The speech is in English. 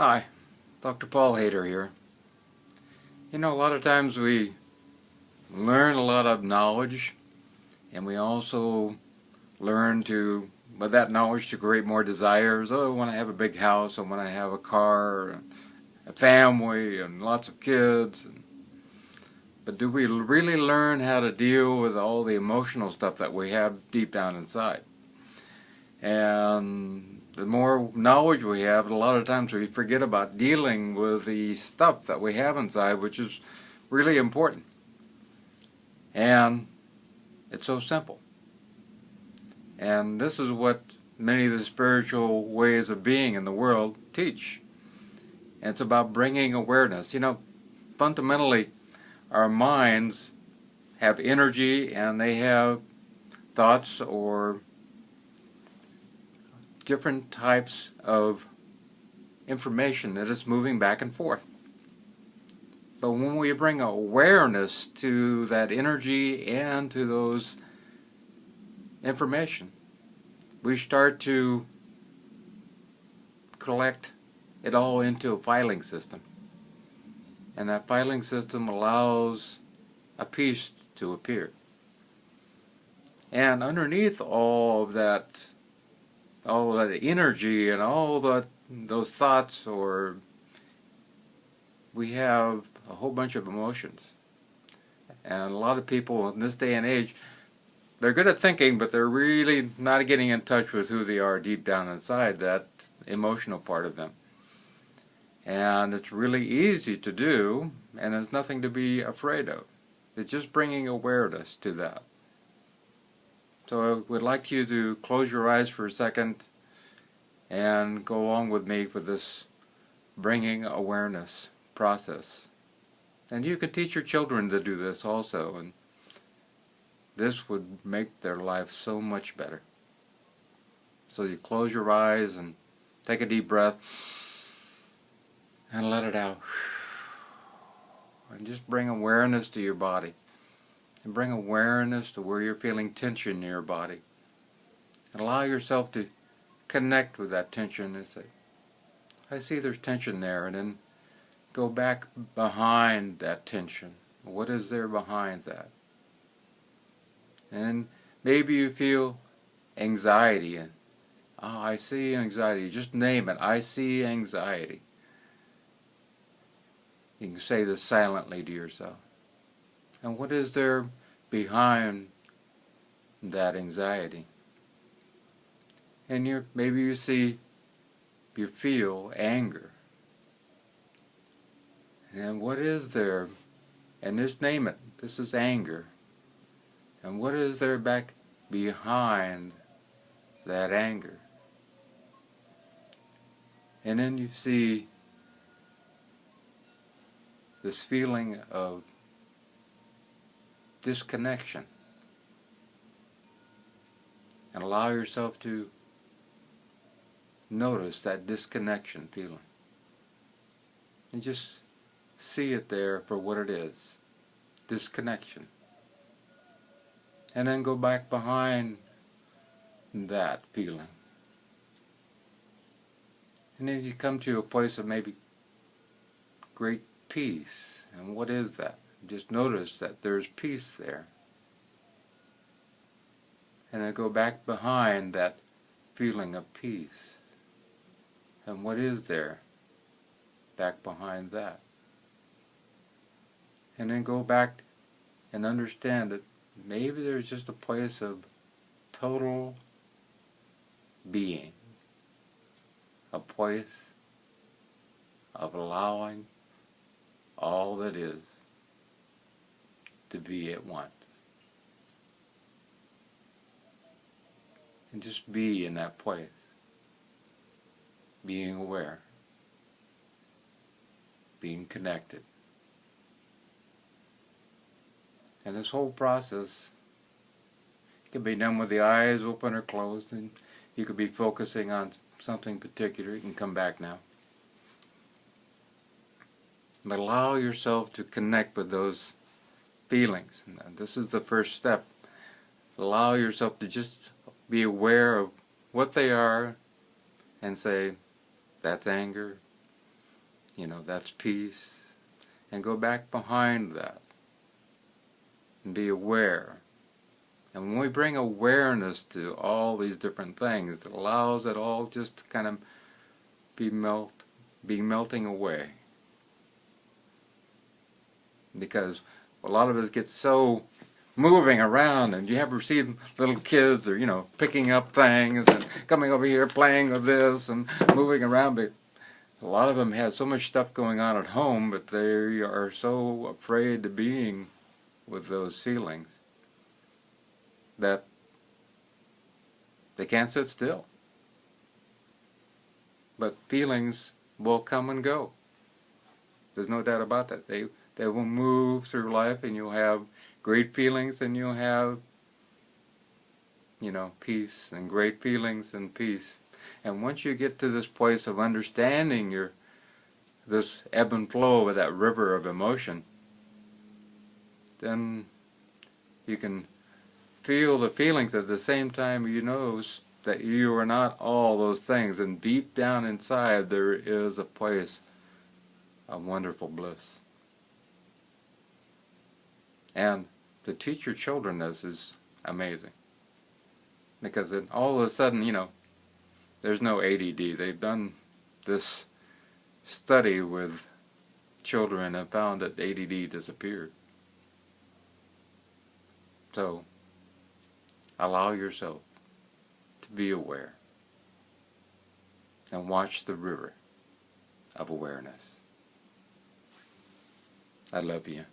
Hi, Dr. Paul Haider here. You know, a lot of times we learn a lot of knowledge, and we also learn to, with that knowledge, to create more desires. Oh, I want to have a big house, I want to have a car, a family, and lots of kids. But do we really learn how to deal with all the emotional stuff that we have deep down inside? And the more knowledge we have, a lot of times we forget about dealing with the stuff that we have inside, which is really important. And it's so simple. And this is what many of the spiritual ways of being in the world teach. And it's about bringing awareness. You know, fundamentally, our minds have energy and they have thoughts or different types of information that is moving back and forth. But when we bring awareness to that energy and to those information, we start to collect it all into a filing system. And that filing system allows a peace to appear. And underneath all of that energy and those thoughts, or we have a whole bunch of emotions. And a lot of people in this day and age, they're good at thinking, but they're really not getting in touch with who they are deep down inside, that emotional part of them. And it's really easy to do, and there's nothing to be afraid of. It's just bringing awareness to that. So I would like you to close your eyes for a second and go along with me for this bringing awareness process. And you can teach your children to do this also, and this would make their life so much better. So you close your eyes and take a deep breath and let it out. And just bring awareness to your body. And bring awareness to where you're feeling tension in your body. And allow yourself to connect with that tension and say, I see there's tension there. And then go back behind that tension. What is there behind that? And maybe you feel anxiety. And I see anxiety. Just name it. I see anxiety. You can say this silently to yourself. And what is there behind that anxiety? And maybe you feel anger. And what is there? And just name it. This is anger. And what is there back behind that anger? And then you see this feeling of disconnection. And allow yourself to notice that disconnection feeling. And just see it there for what it is. Disconnection. And then go back behind that feeling. And then you come to a place of maybe great peace. And what is that? Just notice that there's peace there. And then go back behind that feeling of peace. And what is there back behind that? And then go back and understand that maybe there's just a place of total being. A place of allowing all that is to be at once. And just be in that place. Being aware. Being connected. And this whole process can be done with the eyes open or closed, and you could be focusing on something particular. You can come back now. But allow yourself to connect with those feelings. And this is the first step. Allow yourself to just be aware of what they are and say, that's anger, That's peace. And go back behind that and be aware. And when we bring awareness to all these different things, it allows it all just to kind of be melting away. Because a lot of us get so moving around, and you ever see little kids, or picking up things and coming over here playing with this and moving around, but a lot of them have so much stuff going on at home, but they are so afraid of being with those feelings that they can't sit still. But feelings will come and go. There's no doubt about that. They will move through life, and you'll have great feelings, and you'll have, peace, and great feelings and peace. And once you get to this place of understanding this ebb and flow of that river of emotion, then you can feel the feelings at the same time you know that you are not all those things. And deep down inside there is a place of wonderful bliss. And to teach your children this is amazing. Because then all of a sudden, there's no ADD. They've done this study with children and found that ADD disappeared. So, allow yourself to be aware and watch the river of awareness. I love you.